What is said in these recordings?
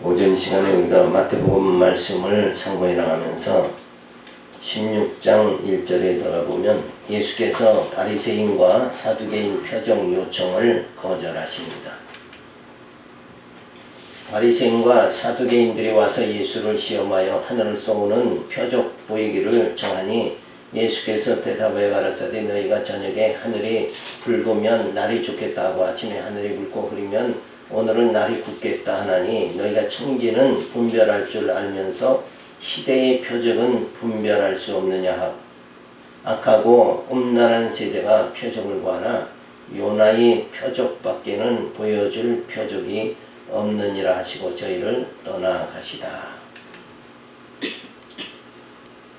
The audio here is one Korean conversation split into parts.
오전 시간에 우리가 마태복음 말씀을 상고해 나가면서 16장 1절에 들어가 보면 예수께서 바리새인과 사두개인 표적 요청을 거절하십니다. 바리새인과 사두개인들이 와서 예수를 시험하여 하늘을 쏘는 표적 보이기를 청하니 예수께서 대답하여 가라사대 너희가 저녁에 하늘이 붉으면 날이 좋겠다 고 아침에 하늘이 붉고 흐리면 오늘은 날이 굳겠다 하나니 너희가 청지는 분별할 줄 알면서 시대의 표적은 분별할 수 없느냐 악하고 음란한 세대가 표적을 구하나 요나의 표적밖에는 보여줄 표적이 없느니라 하시고 저희를 떠나가시다.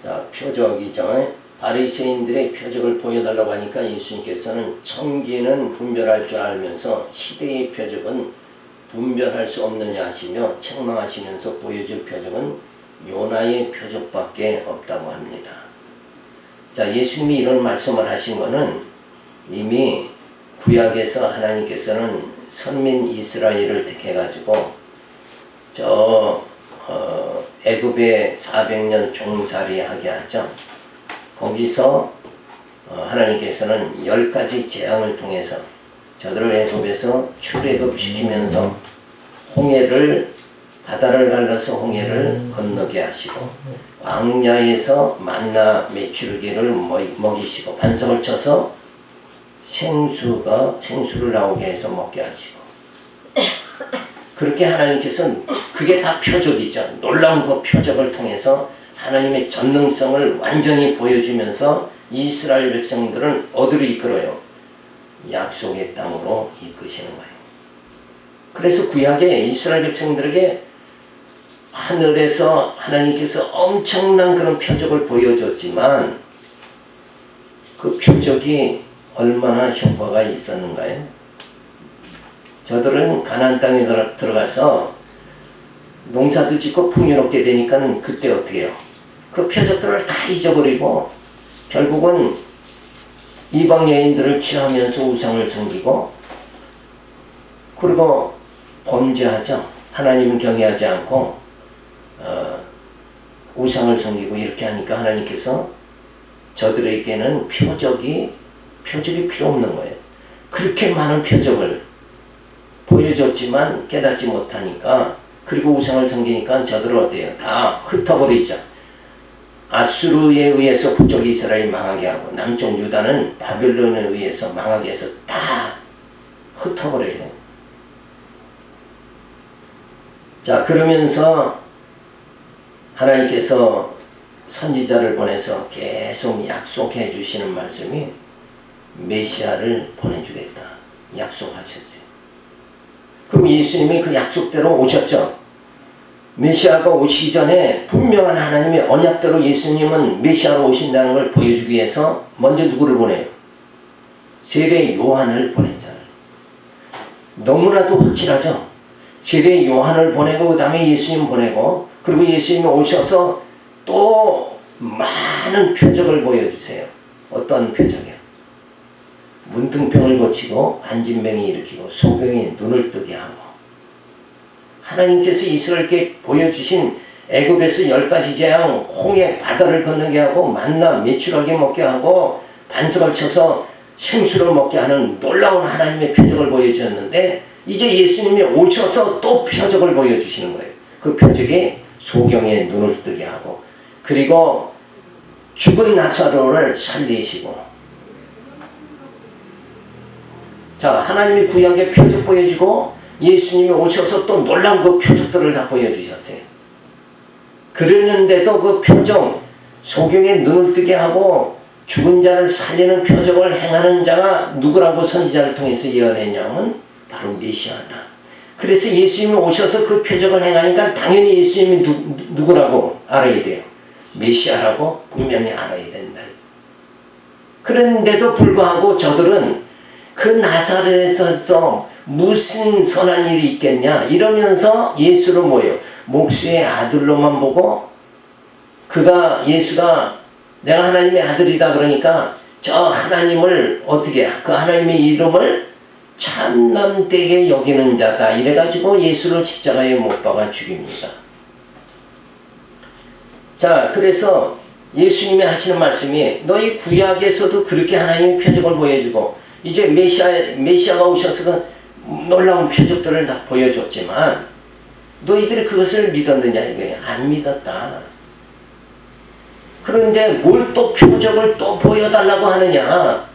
자, 표적이죠. 바리새인들의 표적을 보여달라고 하니까 예수님께서는 청지는 분별할 줄 알면서 시대의 표적은 분별할 수 없느냐 하시며 책망하시면서 보여줄 표적은 요나의 표적밖에 없다고 합니다. 자, 예수님이 이런 말씀을 하신 것은 이미 구약에서 하나님께서는 선민 이스라엘을 택해가지고 애굽에 400년 종살이하게 하죠. 거기서 하나님께서는 10가지 재앙을 통해서 저들을 애굽에서 출애굽시키면서 홍해를 바다를 갈라서 홍해를 건너게 하시고 광야에서 만나 메추르기를 먹이시고 반석을 쳐서 생수를 나오게 해서 먹게 하시고 그렇게 하나님께서는 그게 다 표적이죠. 놀라운 그 표적을 통해서 하나님의 전능성을 완전히 보여주면서 이스라엘 백성들은 어디로 이끌어요? 약속의 땅으로 이끄시는 거예요. 그래서 구약에 이스라엘 백성들에게 하늘에서 하나님께서 엄청난 그런 표적을 보여줬지만 그 표적이 얼마나 효과가 있었는가요? 저들은 가나안 땅에 들어가서 농사도 짓고 풍요롭게 되니까는 그때 어떻게 해요? 그 표적들을 다 잊어버리고 결국은 이방 여인들을 취하면서 우상을 섬기고 그리고 범죄하죠. 하나님은 경외하지 않고 우상을 섬기고 이렇게 하니까 하나님께서 저들에게는 표적이 필요 없는 거예요. 그렇게 많은 표적을 보여줬지만 깨닫지 못하니까 그리고 우상을 섬기니까 저들은 어때요? 다 흩어버리죠. 아수르에 의해서 북쪽 이스라엘 망하게 하고 남쪽 유다는 바벨론에 의해서 망하게 해서 다 흩어버려요. 자, 그러면서 하나님께서 선지자를 보내서 계속 약속해 주시는 말씀이 메시아를 보내주겠다 약속하셨어요. 그럼 예수님이 그 약속대로 오셨죠. 메시아가 오시기 전에 분명한 하나님의 언약대로 예수님은 메시아로 오신다는 걸 보여주기 위해서 먼저 누구를 보내요? 세례 요한을 보냈잖아요. 너무나도 확실하죠. 세례 요한을 보내고 그 다음에 예수님 보내고 그리고 예수님이 오셔서 또 많은 표적을 보여주세요. 어떤 표적이요? 문둥병을 고치고 안진병이 일으키고 소경이 눈을 뜨게 하고 하나님께서 이스라엘께 보여주신 애굽에서 10가지 재앙 홍해 바다를 건너게 하고 만나 메추라기 먹게 하고 반석을 쳐서 생수를 먹게 하는 놀라운 하나님의 표적을 보여주셨는데 이제 예수님이 오셔서 또 표적을 보여주시는 거예요. 그 표적이 소경의 눈을 뜨게 하고 그리고 죽은 나사로를 살리시고 자, 하나님이 구약에 표적 보여주고 예수님이 오셔서 또 놀라운 그 표적들을 다 보여주셨어요. 그랬는데도 그 표적, 소경의 눈을 뜨게 하고 죽은 자를 살리는 표적을 행하는 자가 누구라고 선지자를 통해서 예언했냐면 바로 메시아다. 그래서 예수님이 오셔서 그 표적을 행하니까 당연히 예수님이 누구라고 알아야 돼요. 메시아라고 분명히 알아야 된다. 그런데도 불구하고 저들은 그 나사렛에서 무슨 선한 일이 있겠냐 이러면서 예수를 뭐예요? 목수의 아들로만 보고 예수가 내가 하나님의 아들이다 그러니까 저 하나님을 어떻게 그 하나님의 이름을 참남되게 여기는 자다. 이래가지고 예수를 십자가에 못 박아 죽입니다. 자, 그래서 예수님이 하시는 말씀이 너희 구약에서도 그렇게 하나님의 표적을 보여주고 이제 메시아가 오셔서 그 놀라운 표적들을 다 보여줬지만 너희들이 그것을 믿었느냐 이거예요. 안 믿었다. 그런데 뭘 또 표적을 또 보여달라고 하느냐.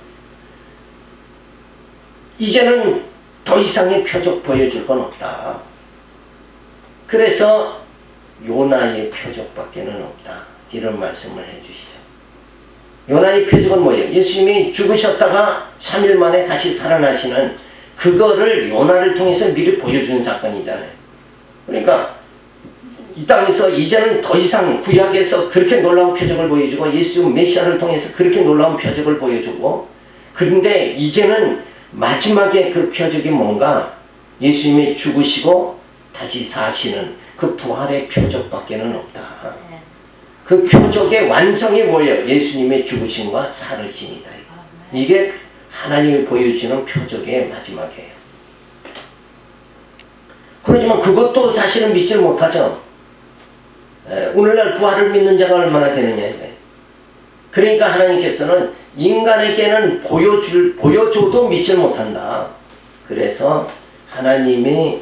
이제는 더 이상의 표적 보여줄 건 없다. 그래서 요나의 표적밖에는 없다. 이런 말씀을 해주시죠. 요나의 표적은 뭐예요? 예수님이 죽으셨다가 3일 만에 다시 살아나시는 그거를 요나를 통해서 미리 보여준 사건이잖아요. 그러니까 이 땅에서 이제는 더 이상 구약에서 그렇게 놀라운 표적을 보여주고 예수 메시아를 통해서 그렇게 놀라운 표적을 보여주고 그런데 이제는 마지막에 그 표적이 뭔가 예수님이 죽으시고 다시 사시는 그 부활의 표적밖에는 없다. 그 표적의 완성이 뭐예요? 예수님의 죽으심과 살으심이다. 이게 하나님이 보여주시는 표적의 마지막이에요. 그렇지만 그것도 사실은 믿지 못하죠. 오늘날 부활을 믿는 자가 얼마나 되느냐 이거예요. 그러니까 하나님께서는 인간에게는 보여줘도 믿지 못한다. 그래서 하나님이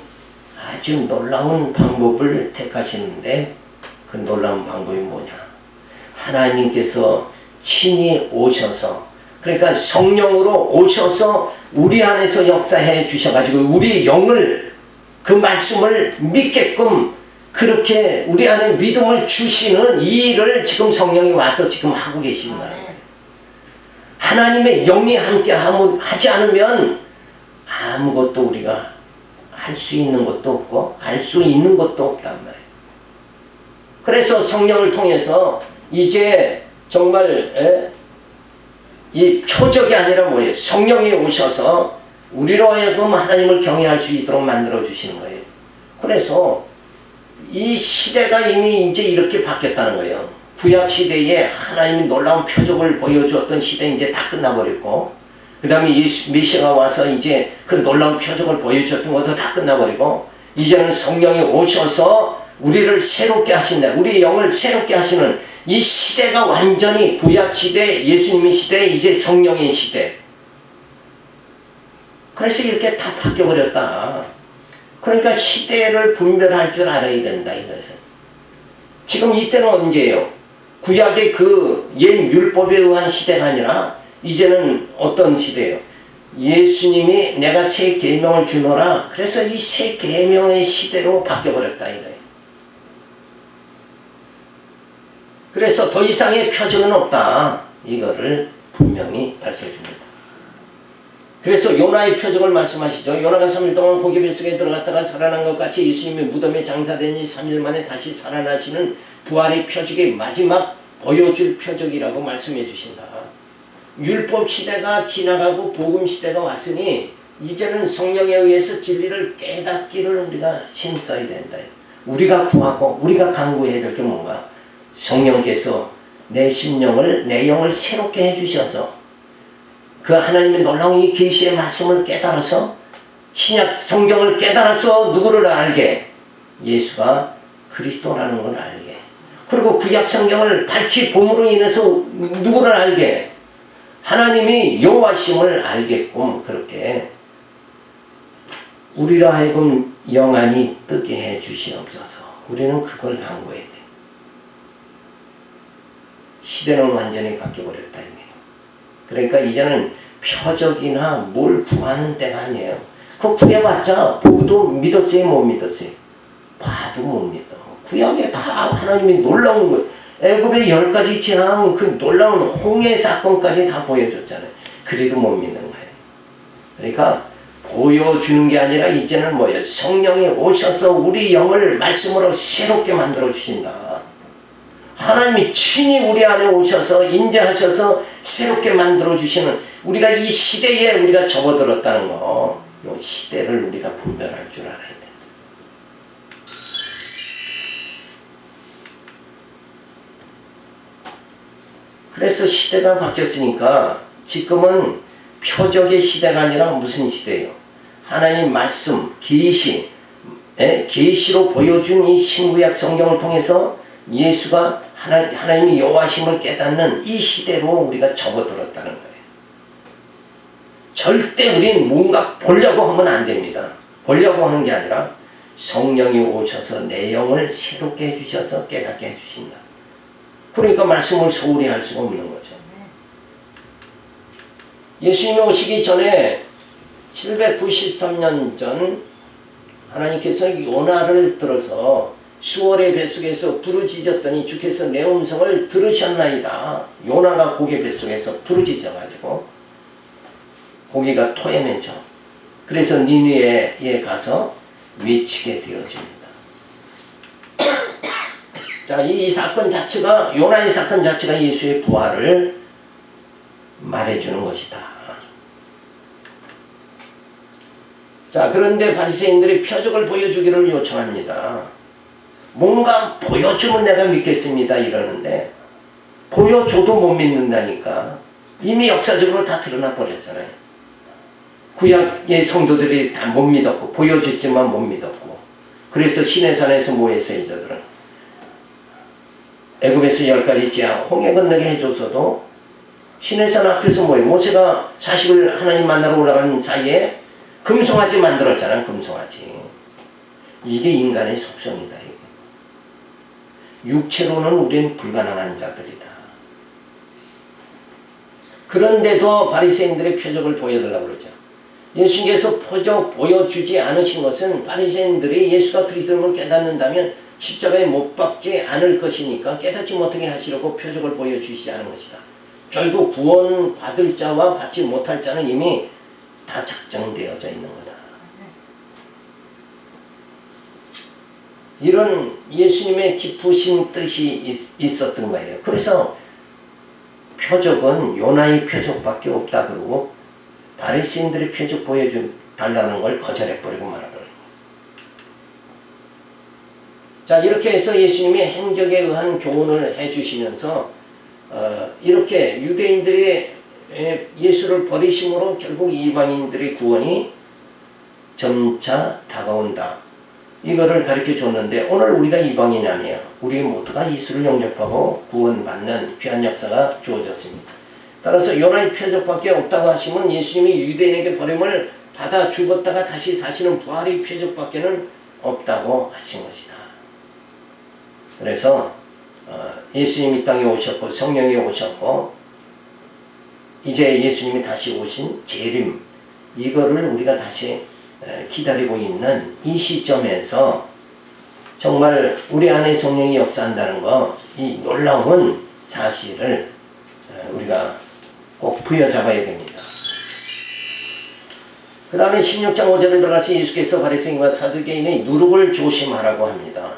아주 놀라운 방법을 택하시는데 그 놀라운 방법이 뭐냐? 하나님께서 친히 오셔서 그러니까 성령으로 오셔서 우리 안에서 역사해 주셔가지고 우리 영을 그 말씀을 믿게끔 그렇게 우리 안에 믿음을 주시는 이 일을 지금 성령이 와서 지금 하고 계십니다. 하나님의 영이 함께 하지 않으면 아무것도 우리가 할 수 있는 것도 없고 알 수 있는 것도 없단 말이에요. 그래서 성령을 통해서 이제 정말 이 표적이 아니라 뭐예요? 성령이 오셔서 우리로 하여금 하나님을 경외할 수 있도록 만들어 주시는 거예요. 그래서 이 시대가 이미 이제 이렇게 바뀌었다는 거예요. 구약 시대에 하나님이 놀라운 표적을 보여주었던 시대 이제 다 끝나버렸고, 그 다음에 메시아가 와서 이제 그 놀라운 표적을 보여주었던 것도 다 끝나버리고, 이제는 성령이 오셔서 우리를 새롭게 하신다. 우리 영을 새롭게 하시는 이 시대가 완전히 구약 시대, 예수님의 시대, 이제 성령의 시대. 그래서 이렇게 다 바뀌어버렸다. 그러니까 시대를 분별할 줄 알아야 된다 이거예요. 지금 이때는 언제예요? 구약의 그 옛 율법에 의한 시대가 아니라 이제는 어떤 시대예요? 예수님이 내가 새 계명을 주노라. 그래서 이 새 계명의 시대로 바뀌어버렸다 이거예요. 그래서 더 이상의 표적은 없다. 이거를 분명히 밝혀줍니다. 그래서 요나의 표적을 말씀하시죠. 요나가 3일 동안 고기 뱃속에 들어갔다가 살아난 것 같이 예수님이 무덤에 장사된 지 3일 만에 다시 살아나시는 부활의 표적의 마지막 보여줄 표적이라고 말씀해 주신다. 율법 시대가 지나가고 복음 시대가 왔으니 이제는 성령에 의해서 진리를 깨닫기를 우리가 힘써야 된다. 우리가 구하고 우리가 간구해야 될 게 뭔가? 성령께서 내 심령을 내 영을 새롭게 해주셔서 그 하나님의 놀라운 이 계시의 말씀을 깨달아서 신약 성경을 깨달아서 누구를 알게? 예수가 그리스도라는 걸 알게. 그리고 구약 성경을 밝히 봄으로 인해서 누구를 알게? 하나님이 여호와심을 알게끔 그렇게 우리로 하여금 영안이 뜨게 해 주시옵소서. 우리는 그걸 간구해야 돼. 시대는 완전히 바뀌어버렸다. 그러니까 이제는 표적이나 뭘 구하는 때가 아니에요. 그거 구해봤자 보고도 믿었어요, 못 믿었어요? 봐도 못 믿어. 구약에 다 하나님이 놀라운 거예요. 애굽의 10가지 재앙, 그 놀라운 홍해 사건까지 다 보여줬잖아요. 그래도 못 믿는 거예요. 그러니까 보여주는 게 아니라 이제는 뭐예요? 성령이 오셔서 우리 영을 말씀으로 새롭게 만들어 주신다. 하나님이 친히 우리 안에 오셔서 임재하셔서 새롭게 만들어 주시는 우리가 이 시대에 우리가 접어들었다는 거, 이 시대를 우리가 분별할 줄 알아야 돼. 그래서 시대가 바뀌었으니까 지금은 표적의 시대가 아니라 무슨 시대예요? 하나님 말씀, 계시로 보여준 이 신구약 성경을 통해서 예수가 하나님의 여호와심을 깨닫는 이 시대로 우리가 접어들었다는 거예요. 절대 우리는 뭔가 보려고 하면 안 됩니다. 보려고 하는 게 아니라 성령이 오셔서 내 영을 새롭게 해주셔서 깨닫게 해주신다. 그러니까 말씀을 소홀히 할 수가 없는 거죠. 예수님이 오시기 전에 793년 전 하나님께서 요나를 들어서 수월의 뱃속에서 부르짖었더니 주께서 내 음성을 들으셨나이다. 요나가 고기 뱃속에서 부르짖어가지고 고기가 토해내죠. 그래서 니느웨에 가서 외치게 되어집니다. 자, 이 사건 자체가, 요나의 사건 자체가 예수의 부활을 말해주는 것이다. 자, 그런데 바리새인들이 표적을 보여주기를 요청합니다. 뭔가 보여주면 내가 믿겠습니다 이러는데 보여줘도 못 믿는다니까. 이미 역사적으로 다 드러나 버렸잖아요. 구약의 성도들이 다 못 믿었고 보여줬지만 못 믿었고, 그래서 시내산에서 뭐 했어요? 이들은 애굽에서 10가지 재앙 홍해 건너게 해줘서도 시내산 앞에서 뭐예요? 모세가 40일 하나님 만나러 올라가는 사이에 금송아지 만들었잖아요. 금송아지. 이게 인간의 속성이다. 이게. 육체로는 우리는 불가능한 자들이다. 그런데도 바리새인들의 표적을 보여달라고 그러죠. 예수님께서 표적 보여주지 않으신 것은 바리새인들이 예수가 그리스도임을 깨닫는다면 십자가에 못 박지 않을 것이니까 깨닫지 못하게 하시려고 표적을 보여주시지 않은 것이다. 결국 구원 받을 자와 받지 못할 자는 이미 다 작정되어져 있는 거다. 이런 예수님의 깊으신 뜻이 있었던 거예요. 그래서 표적은 요나의 표적밖에 없다 그러고 바리새인들의 표적 보여달라는 걸 거절해버리고 말아버려요. 자, 이렇게 해서 예수님이 행적에 의한 교훈을 해주시면서 이렇게 유대인들이 예수를 버리심으로 결국 이방인들의 구원이 점차 다가온다. 이거를 가르쳐 줬는데 오늘 우리가 이방인이 아니에요. 우리 모두가 예수를 영접하고 구원받는 귀한 역사가 주어졌습니다. 따라서 요나의 표적밖에 없다고 하시면 예수님이 유대인에게 버림을 받아 죽었다가 다시 사시는 부활의 표적밖에는 없다고 하신 것이다. 그래서 예수님이 이 땅에 오셨고 성령이 오셨고 이제 예수님이 다시 오신 재림, 이거를 우리가 다시 기다리고 있는 이 시점에서 정말 우리 안에 성령이 역사한다는 거, 이 놀라운 사실을 우리가 꼭 부여잡아야 됩니다. 그 다음에 16장 5절에 들어가서 예수께서 바리새인과 사두개인의 누룩을 조심하라고 합니다.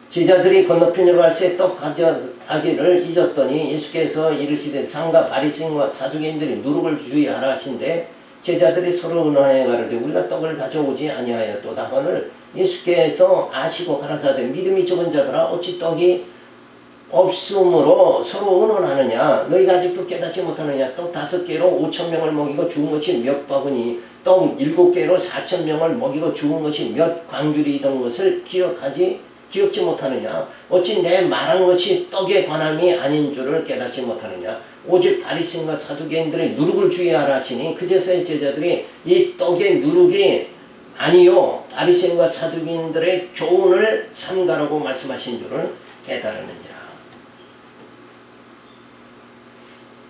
제자들이 건너편으로 갈 새 떡 가져가기를 잊었더니 예수께서 이르시되 상가 바리새인과 사두개인들이 누룩을 주의하라 하신데 제자들이 서로 의논하여 가로되 우리가 떡을 가져오지 아니하였도다 하거늘 예수께서 아시고 가라사대 믿음이 적은 자들아 어찌 떡이 없음으로 서로 의논하느냐. 너희가 아직도 깨닫지 못하느냐. 떡 5개로 5,000명을 먹이고 죽은 것이 몇 바구니, 떡 7개로 4,000명을 먹이고 죽은 것이 몇 광줄이던 것을 기억지 못하느냐. 어찌 내 말한 것이 떡의 관함이 아닌 줄을 깨닫지 못하느냐. 오직 바리새인과 사두개인들의 누룩을 주의하라 하시니 그제서야 제자들이 이 떡의 누룩이 아니요 바리새인과 사두개인들의 교훈을 삼가라고 말씀하신 줄을 깨달았느니라.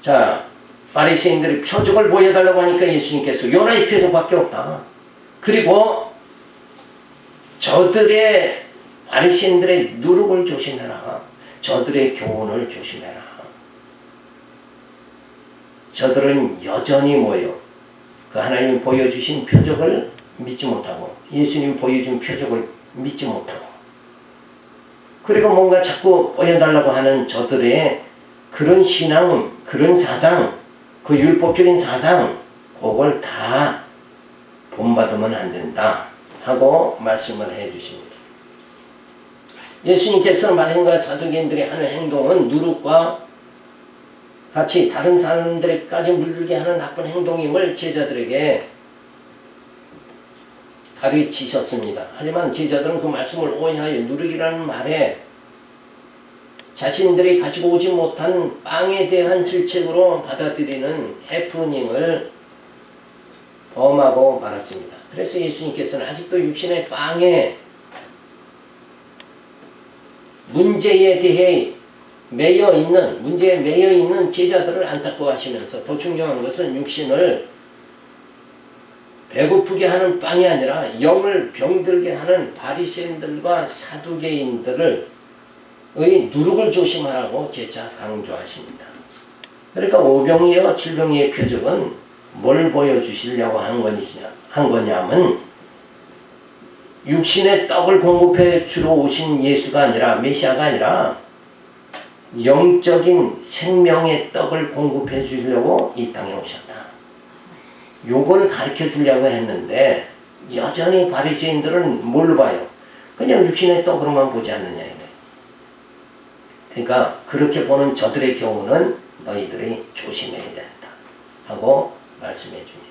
자, 바리새인들이 표적을 보여달라고 하니까 예수님께서 요나의 표적밖에 없다. 그리고 저들의 바리새인들의 누룩을 조심해라. 저들의 교훈을 조심해라. 저들은 여전히 뭐예요? 그 하나님이 보여주신 표적을 믿지 못하고 예수님이 보여준 표적을 믿지 못하고 그리고 뭔가 자꾸 보여달라고 하는 저들의 그런 신앙, 그런 사상, 그 율법적인 사상, 그걸 다 본받으면 안 된다 하고 말씀을 해 주십니다. 예수님께서 바리새인과 사두개인들이 하는 행동은 누룩과 같이 다른 사람들에게까지 물들게 하는 나쁜 행동임을 제자들에게 가르치셨습니다. 하지만 제자들은 그 말씀을 오해하여 누룩이라는 말에 자신들이 가지고 오지 못한 빵에 대한 질책으로 받아들이는 해프닝을 범하고 말았습니다. 그래서 예수님께서는 아직도 육신의 빵에 문제에 매여 있는 제자들을 안타까워하시면서 더 중요한 것은 육신을 배고프게 하는 빵이 아니라 영을 병들게 하는 바리새인들과 사두개인들의 누룩을 조심하라고 재차 강조하십니다. 그러니까 오병이어 칠병이의 표적은 뭘 보여주시려고 한 거냐면 육신의 떡을 공급해 주러 오신 예수가 아니라 메시아가 아니라 영적인 생명의 떡을 공급해 주려고 이 땅에 오셨다. 요걸 가르쳐 주려고 했는데 여전히 바리새인들은 뭘로 봐요? 그냥 육신의 떡으로만 보지 않느냐 이거예요. 그러니까 그렇게 보는 저들의 경우는 너희들이 조심해야 된다 하고 말씀해 줍니다.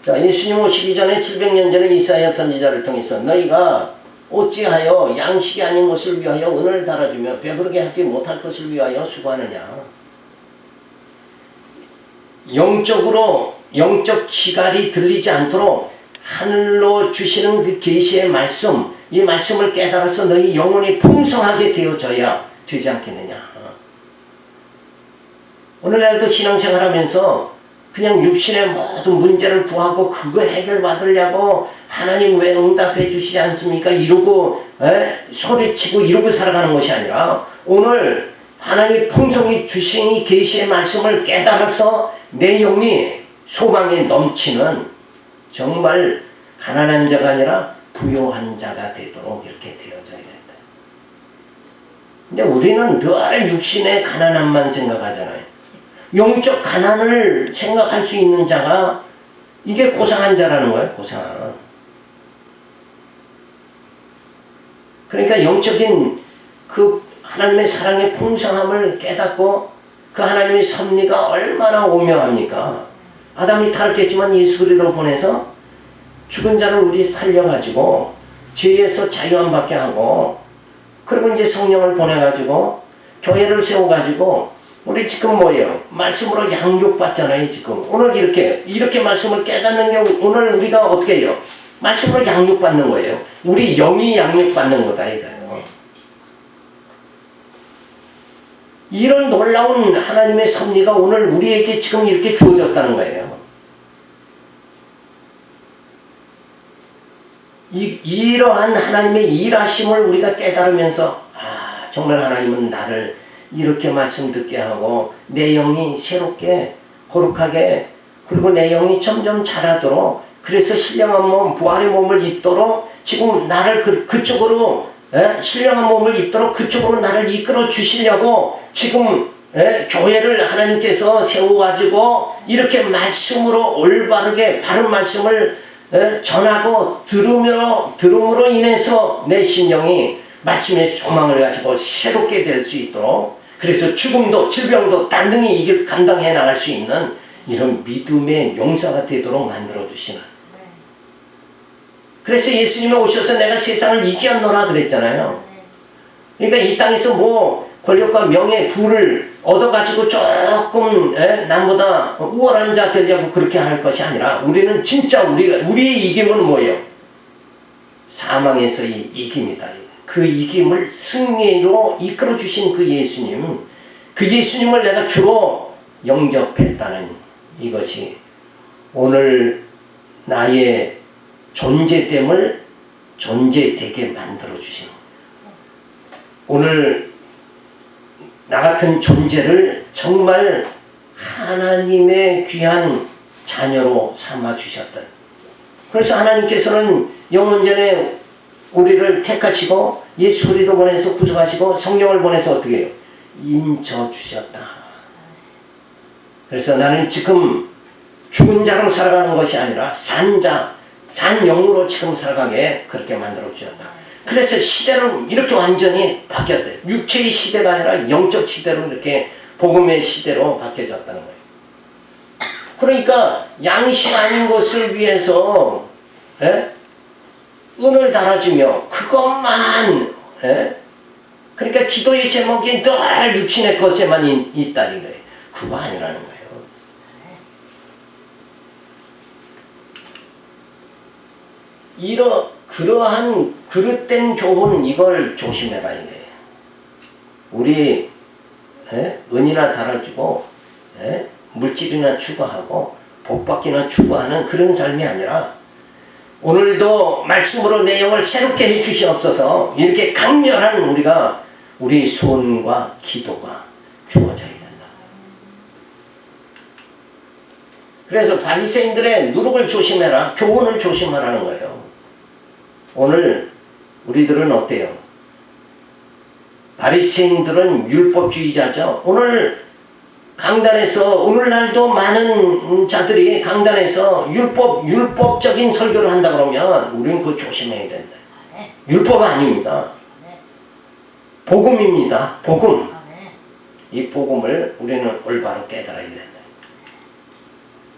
자, 예수님 오시기 전에 700년 전에 이사야 선지자를 통해서 너희가 어찌하여 양식이 아닌 것을 위하여 은을 달아주며 배부르게 하지 못할 것을 위하여 수고하느냐. 영적 기갈이 들리지 않도록 하늘로 주시는 그 계시의 말씀, 이 말씀을 깨달아서 너희 영혼이 풍성하게 되어져야 되지 않겠느냐. 오늘날도 신앙생활하면서 그냥 육신의 모든 문제를 구하고 그거 해결받으려고 하나님 왜 응답해 주시지 않습니까? 이러고 소리치고 이러고 살아가는 것이 아니라 오늘 하나님 풍성히 주신 이 계시의 말씀을 깨달아서 내 영이 소망에 넘치는 정말 가난한 자가 아니라 부요한 자가 되도록 이렇게 되어져야 된다. 근데 우리는 늘 육신의 가난함만 생각하잖아요. 영적 가난을 생각할 수 있는 자가 이게 고상한 자라는 거예요. 고상. 그러니까 영적인 그 하나님의 사랑의 풍성함을 깨닫고 그 하나님의 섭리가 얼마나 오명합니까? 아담이 타락했지만 예수 그리스도를 보내서 죽은 자를 우리 살려가지고 죄에서 자유함 받게 하고 그리고 이제 성령을 보내가지고 교회를 세워가지고 우리 지금 뭐예요? 말씀으로 양육받잖아요. 지금 오늘 이렇게 말씀을 깨닫는 게 오늘 우리가 어떻게 해요? 말씀으로 양육받는 거예요. 우리 영이 양육받는 거다 이거예요. 이런 놀라운 하나님의 섭리가 오늘 우리에게 지금 이렇게 주어졌다는 거예요. 이러한 하나님의 일하심을 우리가 깨달으면서 정말 하나님은 나를 이렇게 말씀 듣게 하고 내 영이 새롭게 거룩하게 그리고 내 영이 점점 자라도록 그래서 신령한 몸 부활의 몸을 입도록 지금 나를 그쪽으로 신령한 몸을 입도록 그쪽으로 나를 이끌어 주시려고 지금 교회를 하나님께서 세워가지고 이렇게 말씀으로 올바르게 바른 말씀을 전하고 들음으로 인해서 내 심령이 말씀의 소망을 가지고 새롭게 될 수 있도록 그래서 죽음도 질병도 단등히 감당해 나갈 수 있는 이런 믿음의 용사가 되도록 만들어 주시는. 그래서 예수님이 오셔서 내가 세상을 이겼노라 그랬잖아요. 그러니까 이 땅에서 뭐 권력과 명예, 부를 얻어가지고 조금 남보다 우월한 자 되려고 그렇게 할 것이 아니라 우리는 진짜 우리의 이김은 뭐예요? 사망에서의 이김이다. 그 이김을 승리로 이끌어 주신 그 예수님을 내가 주로 영접했다는 이것이 오늘 나의 존재됨을 존재되게 만들어 주신 오늘 나 같은 존재를 정말 하나님의 귀한 자녀로 삼아 주셨다. 그래서 하나님께서는 영원전에 우리를 택하시고 예수 그리스도 보내서 구속하시고 성령을 보내서 어떻게 해요? 인쳐 주셨다. 그래서 나는 지금 죽은 자로 살아가는 것이 아니라 산 영으로 지금 살아가게 그렇게 만들어 주셨다. 그래서 시대는 이렇게 완전히 바뀌었대. 육체의 시대가 아니라 영적 시대로 이렇게 복음의 시대로 바뀌어졌다는 거예요. 그러니까 양심 아닌 것을 위해서 은을 달아주며 그것만 그러니까 기도의 제목이 늘 육신의 것에만 있다는 거예요. 그거 아니라는 거예요. 그러한 그릇된 교훈 이걸 조심해라 이거예요. 우리 은이나 달아주고 물질이나 추구하고 복받기나 추구하는 그런 삶이 아니라 오늘도 말씀으로 내 영을 새롭게 해주시옵소서. 이렇게 강렬한 우리 소원과 기도가 주어져야 된다. 그래서 바리새인들의 누룩을 조심해라, 교훈을 조심하라는 거예요. 오늘 우리들은 어때요? 바리새인들은 율법주의자죠. 오늘 강단에서 오늘날도 많은 자들이 강단에서 율법적인 설교를 한다 그러면 우리는 그거 조심해야 된다. 율법 아닙니다. 복음입니다. 복음. 이 복음을 우리는 올바로 깨달아야 된다.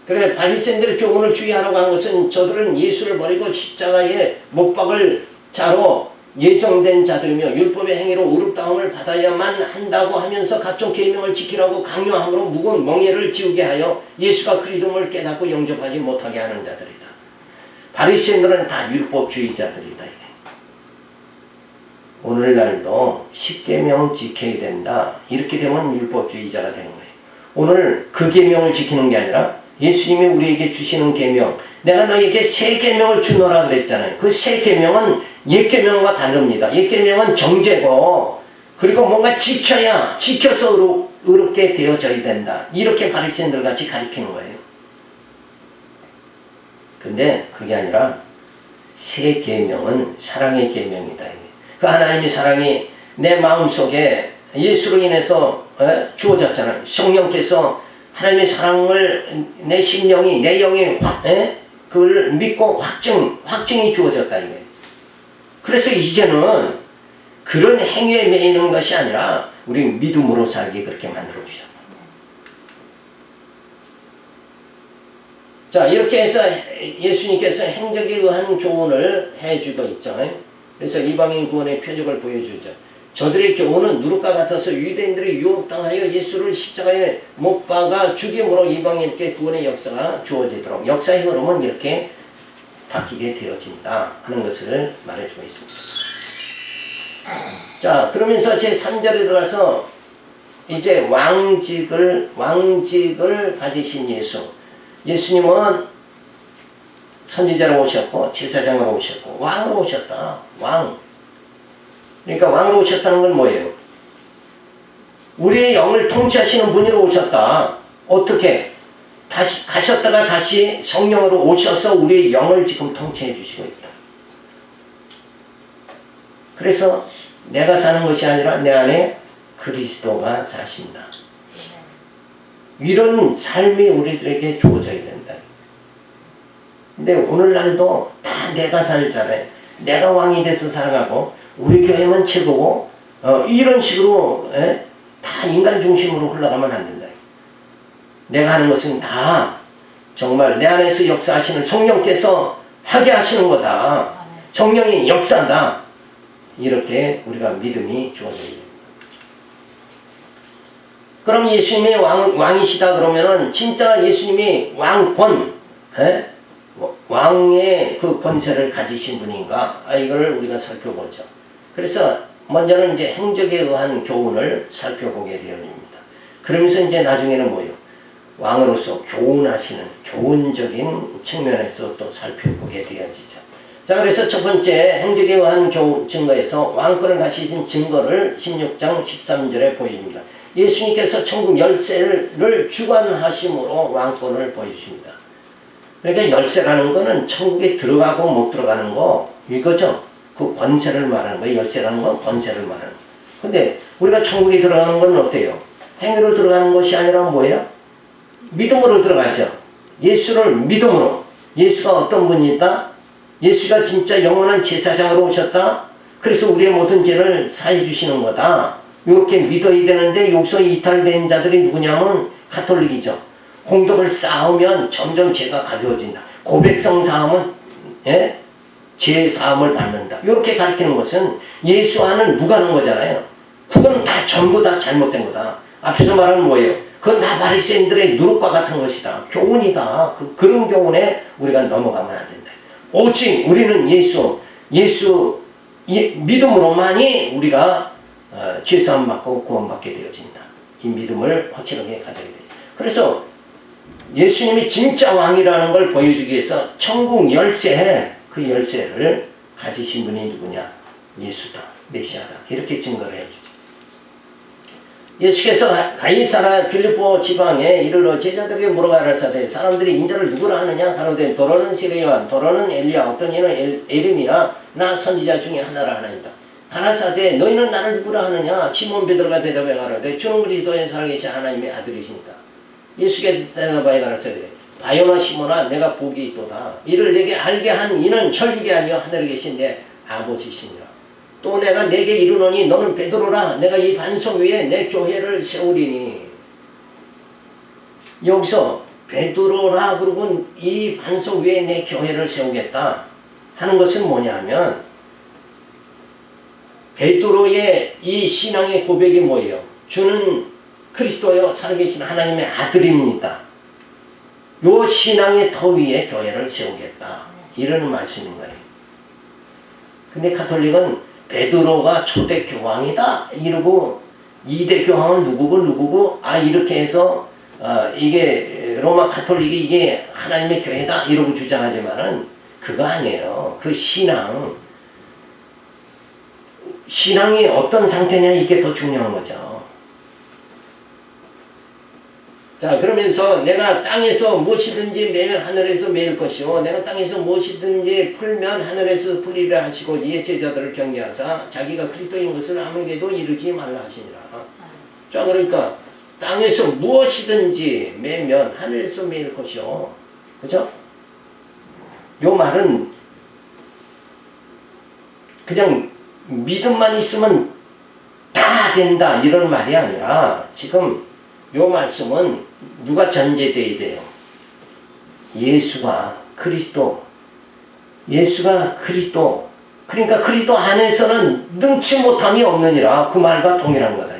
그래 바리새인들의 교훈을 주의하라고 한 것은 저들은 예수를 버리고 십자가에 못 박을 자로 예정된 자들이며 율법의 행위로 의롭다함을 받아야만 한다고 하면서 각종 계명을 지키라고 강요함으로 묵은 멍에를 지우게 하여 예수가 그리스도를 깨닫고 영접하지 못하게 하는 자들이다. 바리새인들은 다 율법주의자들이다. 이게. 오늘날도 십계명 지켜야 된다. 이렇게 되면 율법주의자가 되는 거예요. 오늘 그 계명을 지키는 게 아니라 예수님이 우리에게 주시는 계명, 내가 너에게 새 계명을 주노라 그랬잖아요. 그 새 계명은 옛 계명과 다릅니다. 옛 계명은 정죄고 그리고 뭔가 지켜서 의롭게 되어져야 된다. 이렇게 바리새인들 같이 가르치는 거예요. 근데 그게 아니라 새 계명은 사랑의 계명이다. 그 하나님의 사랑이 내 마음속에 예수로 인해서 주어졌잖아요. 성령께서 하나님의 사랑을 내 심령이 내 영이 그걸 믿고 확증이 주어졌다 이거예요. 그래서 이제는 그런 행위에 매이는 것이 아니라 우리 믿음으로 살게 그렇게 만들어 주셨다. 자, 이렇게 해서 예수님께서 행적에 의한 교훈을 해주고 있죠. 그래서 이방인 구원의 표적을 보여주죠. 저들의 교훈은 누룩과 같아서 유대인들이 유혹당하여 예수를 십자가에 못 박아 죽임으로 이방인께 구원의 역사가 주어지도록 역사의 흐름은 이렇게 바뀌게 되어진다 하는 것을 말해주고 있습니다. 자, 그러면서 제3절에 들어가서 이제 왕직을 가지신 예수님은 선지자로 오셨고 제사장으로 오셨고 왕으로 오셨다. 그러니까 왕으로 오셨다는 건 뭐예요? 우리의 영을 통치하시는 분으로 오셨다. 어떻게? 다시 가셨다가 다시 성령으로 오셔서 우리의 영을 지금 통치해 주시고 있다. 그래서 내가 사는 것이 아니라 내 안에 그리스도가 사신다. 이런 삶이 우리들에게 주어져야 된다. 근데 오늘날도 다 내가 살잖아요. 내가 왕이 돼서 살아가고 우리 교회만 최고고 이런 식으로 다 인간 중심으로 흘러가면 안 된다. 내가 하는 것은 다 정말 내 안에서 역사하시는 성령께서 하게 하시는 거다. 성령이 역사한다. 이렇게 우리가 믿음이 주어져야 됩니다. 그럼 예수님이 왕이시다 그러면은 진짜 예수님이 왕권, 왕의 그 권세를 가지신 분인가? 이걸 우리가 살펴보죠. 그래서 먼저는 이제 행적에 의한 교훈을 살펴보게 되어집니다. 그러면서 이제 나중에는 뭐예요? 왕으로서 교훈하시는 교훈적인 측면에서 또 살펴보게 되어지죠. 자, 그래서 첫 번째 행적에 의한 증거에서 왕권을 가지신 증거를 16장 13절에 보여줍니다. 예수님께서 천국 열쇠를 주관하심으로 왕권을 보여주십니다. 그러니까 열쇠라는 거는 천국에 들어가고 못 들어가는 거 이거죠. 그 권세를 말하는 거예요. 열쇠라는 건 권세를 말하는 거예요. 근데 우리가 천국에 들어가는 건 어때요? 행위로 들어가는 것이 아니라 뭐예요? 믿음으로 들어가죠. 예수를 믿음으로. 예수가 어떤 분이다? 예수가 진짜 영원한 제사장으로 오셨다. 그래서 우리의 모든 죄를 사해 주시는 거다. 이렇게 믿어야 되는데 여기서 이탈된 자들이 누구냐면 가톨릭이죠. 공덕을 쌓으면 점점 죄가 가벼워진다. 고백성 쌓으면 죄 사함을 받는다. 이렇게 가르치는 것은 예수와는 무관한 거잖아요. 그건 다 전부 다 잘못된 거다. 앞에서 말하는 뭐예요? 그건 다 바리새인들의 누룩과 같은 것이다. 교훈이다. 그런 교훈에 우리가 넘어가면 안 된다. 오직 우리는 예수 믿음으로만이 우리가 죄사함 받고 구원받게 되어진다. 이 믿음을 확실하게 가져야 돼. 그래서 예수님이 진짜 왕이라는 걸 보여주기 위해서 천국 열쇠, 그 열쇠를 가지신 분이 누구냐? 예수다, 메시아다. 이렇게 증거를 해주죠. 예수께서 가이사라 빌립보 지방에 이르러 제자들에게 물어가라사대 사람들이 인자를 누구라 하느냐 가로되 도로는 시리아 도로는 엘리야 어떤 이는 에르미야 나 선지자 중에 하나라 하나이다. 가라사대 너희는 나를 누구라 하느냐 시몬 베드로가 대답해 가로되 주는 그리스도의 살아계신 하나님의 아들이시니까. 예수께 대답하여 가라사대 바요나 시몬아 내가 복이 있도다. 이를 내게 알게 한 이는 혈육이 아니요 하늘에 계신 내 아버지시니라. 또 내가 내게 이르노니 너는 베드로라. 내가 이 반석 위에 내 교회를 세우리니. 여기서 베드로라 그러고 이 반석 위에 내 교회를 세우겠다 하는 것은 뭐냐면 베드로의 이 신앙의 고백이 뭐예요? 주는 그리스도여 살아계신 하나님의 아들입니다. 요 신앙의 터 위에 교회를 세우겠다 이러는 말씀인 거예요. 근데 가톨릭은 베드로가 초대 교황이다 이러고 2대 교황은 누구고 이렇게 해서 이게 로마 가톨릭이 이게 하나님의 교회다 이러고 주장하지만은 그거 아니에요. 그 신앙이 어떤 상태냐 이게 더 중요한 거죠. 자 그러면서 내가 땅에서 무엇이든지 매면 하늘에서 매일 것이요 내가 땅에서 무엇이든지 풀면 하늘에서 풀리라 하시고 이에 제자들을 격려하사 자기가 그리스도인 것을 아무에게도 이르지 말라 하시니라. 자 그러니까 땅에서 무엇이든지 매면 하늘에서 매일 것이요. 그죠? 요 말은 그냥 믿음만 있으면 다 된다 이런 말이 아니라 지금 요 말씀은 누가 전제돼야 돼요? 예수가 그리스도. 그러니까 그리스도 안에서는 능치 못함이 없느니라. 그 말과 동일한 거다.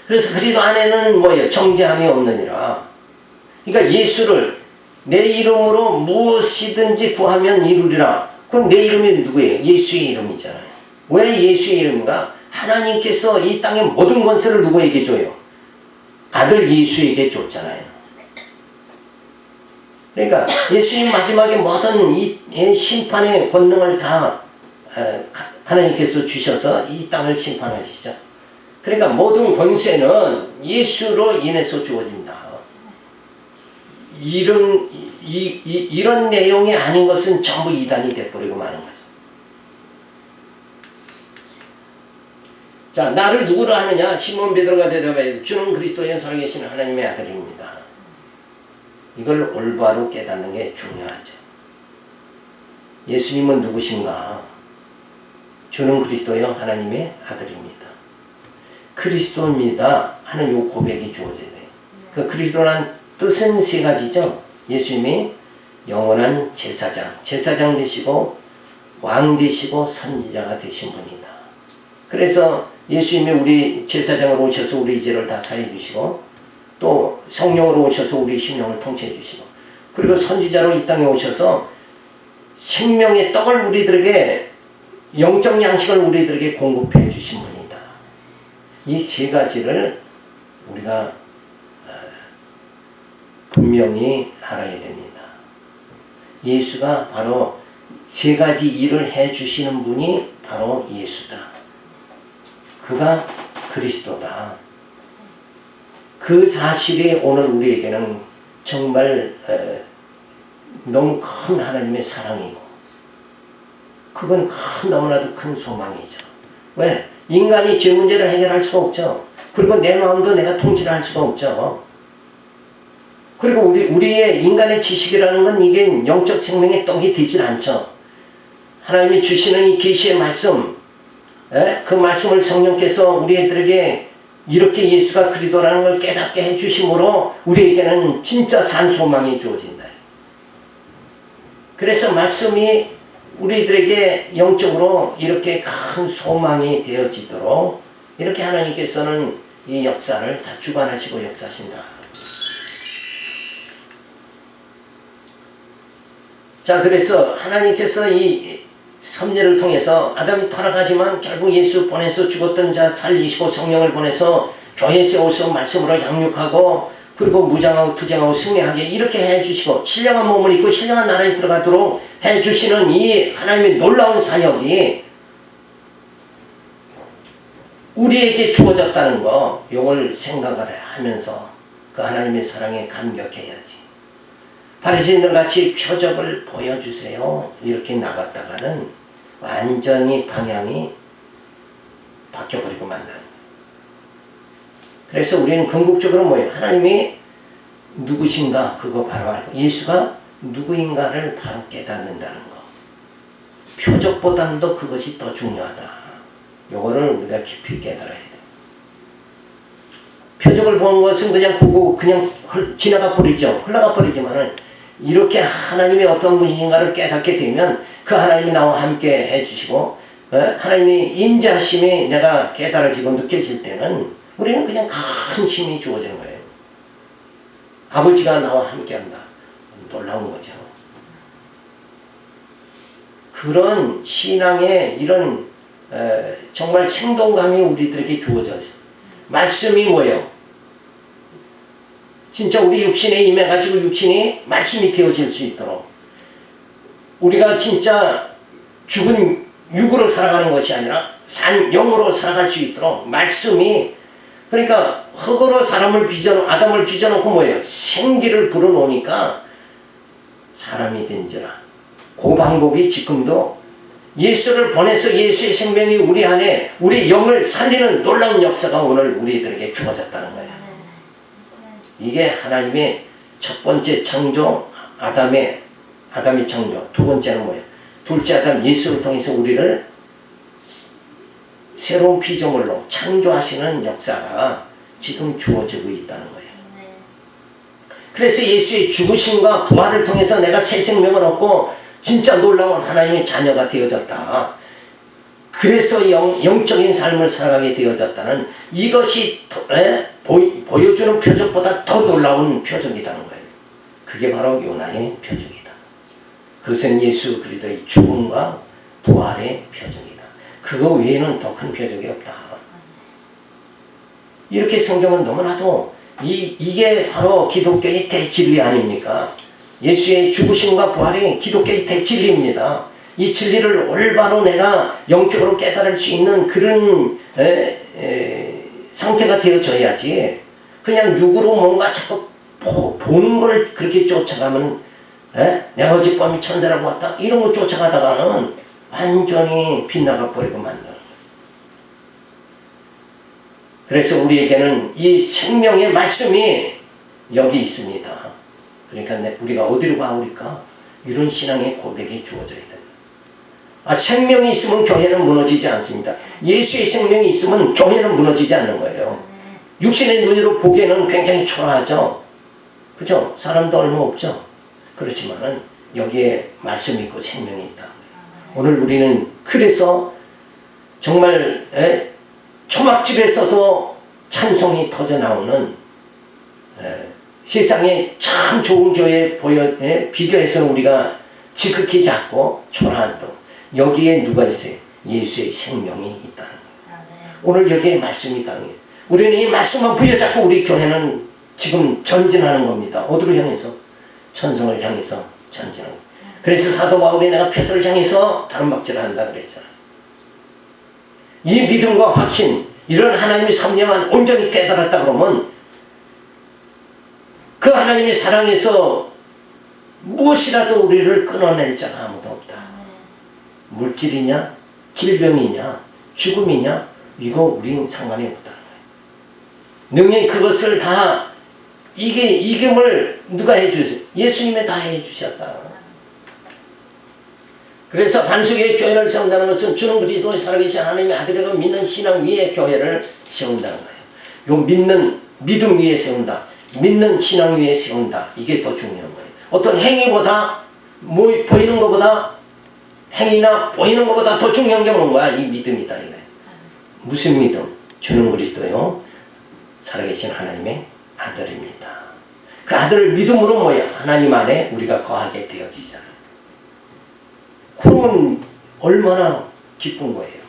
그래서 그리스도 안에는 뭐예요? 정죄함이 없느니라. 그러니까 예수를 내 이름으로 무엇이든지 구하면 이루리라. 그럼 내 이름이 누구예요? 예수의 이름이잖아요. 왜 예수의 이름인가? 하나님께서 이 땅의 모든 권세를 누구에게 줘요? 아들 예수에게 줬잖아요. 그러니까 예수님 마지막에 모든 이 심판의 권능을 다 하나님께서 주셔서 이 땅을 심판하시죠. 그러니까 모든 권세는 예수로 인해서 주어진다. 이런 내용이 아닌 것은 전부 이단이 돼버리고 마는 거죠. 자, 나를 누구라 하느냐? 시몬 베드로가 대답하여 주는 그리스도의 살아계신 하나님의 아들입니다. 이걸 올바로 깨닫는 게 중요하죠. 예수님은 누구신가? 주는 그리스도의 하나님의 아들입니다. 그리스도입니다 하는 요 고백이 주어져야 돼요. 그 그리스도란 뜻은 세 가지죠. 예수님이 영원한 제사장 되시고 왕 되시고 선지자가 되신 분이다. 그래서 예수님이 우리 제사장으로 오셔서 우리 죄를 다 사해 주시고 또 성령으로 오셔서 우리 심령을 통치해 주시고 그리고 선지자로 이 땅에 오셔서 생명의 떡을 우리들에게 영적 양식을 우리들에게 공급해 주신 분이다. 이 세 가지를 우리가 분명히 알아야 됩니다. 예수가 바로 세 가지 일을 해 주시는 분이 바로 예수다. 그가 그리스도다. 그 사실이 오늘 우리에게는 정말 너무 큰 하나님의 사랑이고 그건 너무나도 큰 소망이죠. 왜? 인간이 죄 문제를 해결할 수가 없죠. 그리고 내 마음도 내가 통치를 할 수가 없죠. 그리고 우리의 인간의 지식이라는 건 이게 영적 생명의 떡이 되질 않죠. 하나님이 주시는 이 계시의 말씀, 그 말씀을 성령께서 우리들에게 이렇게 예수가 그리스도라는 걸 깨닫게 해주심으로 우리에게는 진짜 산 소망이 주어진다. 그래서 말씀이 우리들에게 영적으로 이렇게 큰 소망이 되어지도록 이렇게 하나님께서는 이 역사를 다 주관하시고 역사하신다. 자, 그래서 하나님께서 이 섭리를 통해서 아담이 타락하지만 결국 예수 보내서 죽었던 자 살리시고 성령을 보내서 교회 세워서 말씀으로 양육하고 그리고 무장하고 투쟁하고 승리하게 이렇게 해주시고 신령한 몸을 입고 신령한 나라에 들어가도록 해주시는 이 하나님의 놀라운 사역이 우리에게 주어졌다는 거, 이걸 생각을 하면서 그 하나님의 사랑에 감격해야지. 바리새인들 같이 표적을 보여주세요 이렇게 나갔다가는 완전히 방향이 바뀌어버리고 만다는 거예요. 그래서 우리는 궁극적으로 뭐예요? 하나님이 누구신가 그거 바로 알고 예수가 누구인가를 바로 깨닫는다는 거. 표적보다도 그것이 더 중요하다. 요거를 우리가 깊이 깨달아야 돼. 표적을 보는 것은 그냥 보고 그냥 지나가 버리죠. 흘러가 버리지만은 이렇게 하나님이 어떤 분이신가를 깨닫게 되면 그 하나님이 나와 함께 해주시고 하나님의 인자하심이 내가 깨달아지고 느껴질 때는 우리는 그냥 큰 힘이 주어지는 거예요. 아버지가 나와 함께한다. 놀라운 거죠. 그런 신앙의 이런 정말 생동감이 우리들에게 주어져요. 말씀이 뭐예요? 진짜 우리 육신에 임해가지고 육신이 말씀이 되어질 수 있도록 우리가 진짜 죽은 육으로 살아가는 것이 아니라 산 영으로 살아갈 수 있도록 말씀이 그러니까 흙으로 사람을 아담을 빚어놓고 뭐예요? 생기를 불어놓으니까 사람이 된지라. 그 방법이 지금도 예수를 보내서 예수의 생명이 우리 안에 우리 영을 살리는 놀라운 역사가 오늘 우리들에게 주어졌다는 거예요. 이게 하나님의 첫 번째 창조 아담의 창조, 두 번째는 뭐예요? 둘째 아담 예수를 통해서 우리를 새로운 피조물로 창조하시는 역사가 지금 주어지고 있다는 거예요. 그래서 예수의 죽으심과 부활을 통해서 내가 새 생명을 얻고 진짜 놀라운 하나님의 자녀가 되어졌다. 그래서 영적인 삶을 살아가게 되어졌다는 이것이 보여주는 표적보다 더 놀라운 표적이라는 거예요. 그게 바로 요나의 표적이다. 그것은 예수 그리스도의 죽음과 부활의 표적이다. 그거 외에는 더 큰 표적이 없다. 이렇게 성경은 너무나도 이게 바로 기독교의 대진리 아닙니까? 예수의 죽으심과 부활이 기독교의 대진리입니다. 이 진리를 올바로 내가 영적으로 깨달을 수 있는 그런 상태가 되어져야지 그냥 육으로 뭔가 자꾸 보는 걸 그렇게 쫓아가면 내가 어젯밤에 천사라고 왔다 이런 거 쫓아가다가는 완전히 빗나가 버리고 만다. 그래서 우리에게는 이 생명의 말씀이 여기 있습니다. 그러니까 우리가 어디로 가오리까? 이런 신앙의 고백이 주어져야 된다. 생명이 있으면 교회는 무너지지 않습니다. 예수의 생명이 있으면 교회는 무너지지 않는 거예요. 육신의 눈으로 보기에는 굉장히 초라하죠. 그죠? 사람도 얼마 없죠. 그렇지만은 여기에 말씀이 있고 생명이 있다. 오늘 우리는 그래서 정말 초막집에서도 찬송이 터져 나오는 세상에 참 좋은 교회 비교해서는 우리가 지극히 작고 초라한도 여기에 누가 있어요? 예수의 생명이 있다는 거예요. 오늘 여기에 말씀이 있다는 거예요. 우리는 이 말씀만 부여잡고 우리 교회는 지금 전진하는 겁니다. 어디로 향해서? 천성을 향해서 전진하는 거예요. 그래서 사도 바울이 내가 베드로를 향해서 다른 막질을 한다 그랬잖아요. 이 믿음과 확신 이런 하나님의 섭리만 온전히 깨달았다 그러면 그 하나님의 사랑에서 무엇이라도 우리를 끊어낼 자가 아무도 없다. 물질이냐 질병이냐 죽음이냐 이거 우린 상관이 없다. 능히 그것을 다 이김을 누가 해주세요? 예수님이 다 해주셨다. 그래서 반석의 교회를 세운다는 것은 주는 그리스도의 살아계신 하나님의 아들이라고 믿는 신앙 위에 교회를 세운다는 거예요. 요 믿는 믿음 위에 세운다. 믿는 신앙 위에 세운다. 이게 더 중요한 거예요. 어떤 행위보다 보이는 것보다 행위나 보이는 것보다 더 중요한 게 뭔가 이 믿음이다 이거예요. 무슨 믿음? 주는 그리스도요 살아계신 하나님의 아들입니다. 그 아들을 믿음으로 뭐야? 하나님 안에 우리가 거하게 되어지잖아요. 그러면 얼마나 기쁜 거예요.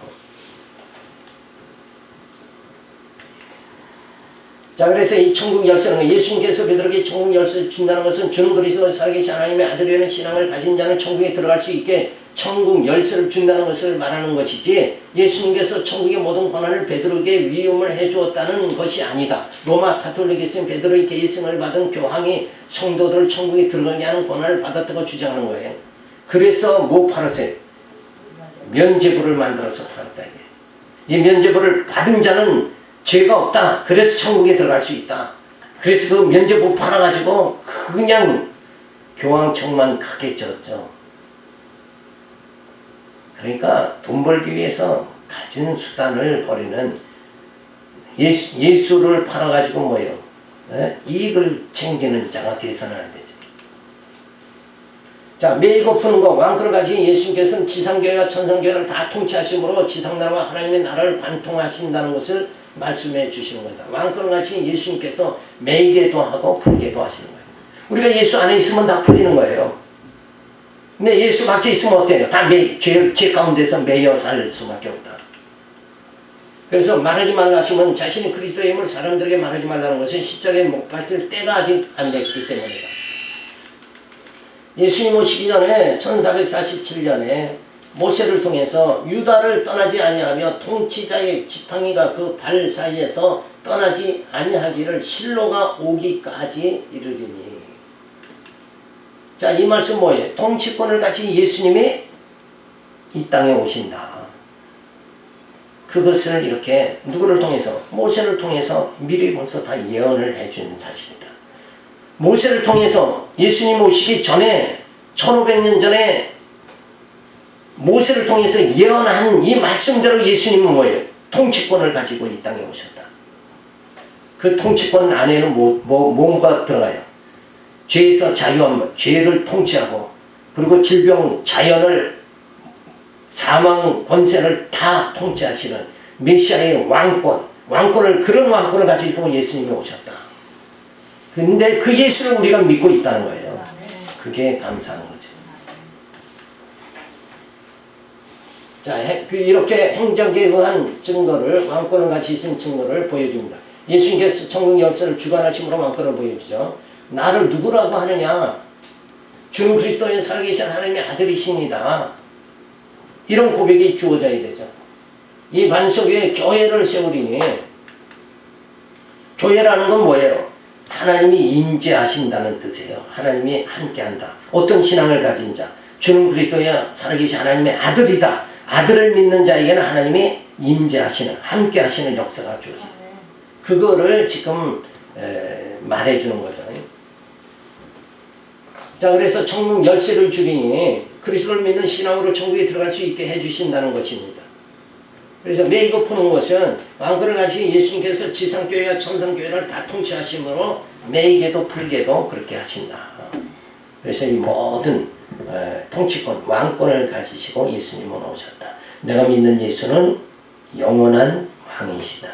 자, 그래서 이 천국 열쇠는 예수님께서 베드로에게 천국 열쇠를 준다는 것은 주는 그리스도 살아계신 하나님의 아들이라는 신앙을 가진 자는 천국에 들어갈 수 있게 천국 열쇠를 준다는 것을 말하는 것이지, 예수님께서 천국의 모든 권한을 베드로에게 위임을 해주었다는 것이 아니다. 로마 가톨릭에서는 베드로의 계승을 받은 교황이 성도들을 천국에 들어가게 하는 권한을 받았다고 주장하는 거예요. 그래서 뭐 팔았어요? 면죄부를 만들어서 팔았다. 이 면죄부를 받은 자는 죄가 없다. 그래서 천국에 들어갈 수 있다. 그래서 그 면죄부 팔아가지고 그냥 교황청만 크게 졌죠. 그러니까 돈 벌기 위해서 가진 수단을 버리는 예수를 팔아가지고 뭐예요? 이익을 챙기는 자가 돼서는 안 되죠. 자, 매이고 푸는 거, 왕권을 가진 예수님께서는 지상교회와 천상교회를 다 통치하심으로 지상나라와 하나님의 나라를 관통하신다는 것을 말씀해 주시는 겁니다. 왕권을 가진 예수님께서 매이게도 하고 풀게도 하시는 거예요. 우리가 예수 안에 있으면 다 풀리는 거예요. 근데 예수 밖에 있으면 어때요? 다 죄 가운데서 매여 살 수밖에 없다. 그래서 말하지 말라 하시면 자신이 그리스도의 힘을 사람들에게 말하지 말라는 것은 십자가에 못 박힐 때가 아직 안 됐기 때문이다. 예수님 오시기 전에 1447년에 모세를 통해서 유다를 떠나지 아니하며 통치자의 지팡이가 그 발 사이에서 떠나지 아니하기를 실로가 오기까지 이르리니. 자, 이 말씀 뭐예요? 통치권을 가진 예수님이 이 땅에 오신다. 그것을 이렇게 누구를 통해서? 모세를 통해서 미리 벌써 다 예언을 해준 사실이다. 모세를 통해서 예수님 오시기 전에 1500년 전에 모세를 통해서 예언한 이 말씀대로 예수님은 뭐예요? 통치권을 가지고 이 땅에 오셨다. 그 통치권 안에는 뭐가 들어가요? 죄에서 자유함, 죄를 통치하고, 그리고 질병, 자연을, 사망, 권세를 다 통치하시는 메시아의 왕권을, 그런 왕권을 가지고 예수님이 오셨다. 근데 그 예수를 우리가 믿고 있다는 거예요. 그게 감사한 거죠. 자, 이렇게 행정에 의한 증거를, 왕권을 가지신 증거를 보여줍니다. 예수님께서 천국 열쇠를 주관하심으로 왕권을 보여주죠. 나를 누구라고 하느냐? 주는 그리스도의 살아계신 하나님의 아들이시니다. 이런 고백이 주어져야 되죠. 이 반석에 교회를 세우리니, 교회라는 건 뭐예요? 하나님이 임재하신다는 뜻이에요. 하나님이 함께한다. 어떤 신앙을 가진 자, 주는 그리스도의 살아계신 하나님의 아들이다. 아들을 믿는 자에게는 하나님이 임재하시는, 함께하시는 역사가 주어져요. 그거를 지금 말해주는 거죠. 자, 그래서 천국 열쇠를 주리니 그리스도를 믿는 신앙으로 천국에 들어갈 수 있게 해주신다는 것입니다. 그래서 매이고 푸는 것은 왕권을 가지신 예수님께서 지상교회와 천상교회를 다 통치하심으로 매이게도 풀게도 그렇게 하신다. 그래서 이 모든 통치권, 왕권을 가지시고 예수님은 오셨다. 내가 믿는 예수는 영원한 왕이시다.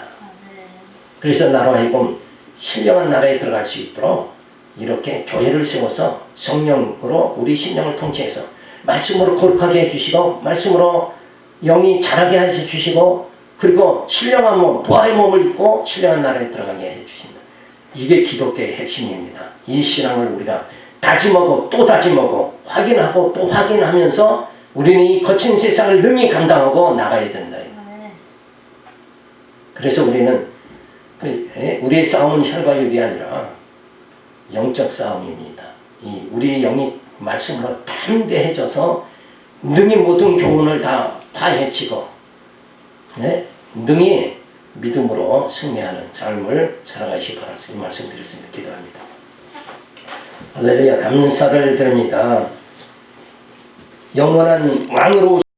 그래서 나로 하여금 신령한 나라에 들어갈 수 있도록 이렇게 교회를 세워서 성령으로 우리 심령을 통치해서 말씀으로 거룩하게 해주시고, 말씀으로 영이 자라게 해주시고, 그리고 신령한 몸, 부활의 몸을 입고 신령한 나라에 들어가게 해주신다. 이게 기독교의 핵심입니다. 이 신앙을 우리가 다짐하고 또 다짐하고 확인하고 또 확인하면서 우리는 이 거친 세상을 능히 감당하고 나가야 된다. 그래서 우리는 우리의 싸움은 혈과 육이 아니라 영적 싸움입니다. 우리의 영이 말씀으로 담대해져서 능히 모든 교훈을 다 파헤치고 능히 믿음으로 승리하는 삶을 살아가시기 바랍니다. 이 말씀 드렸습니다. 기도합니다. 할렐루야, 감사를 드립니다. 영원한 왕으로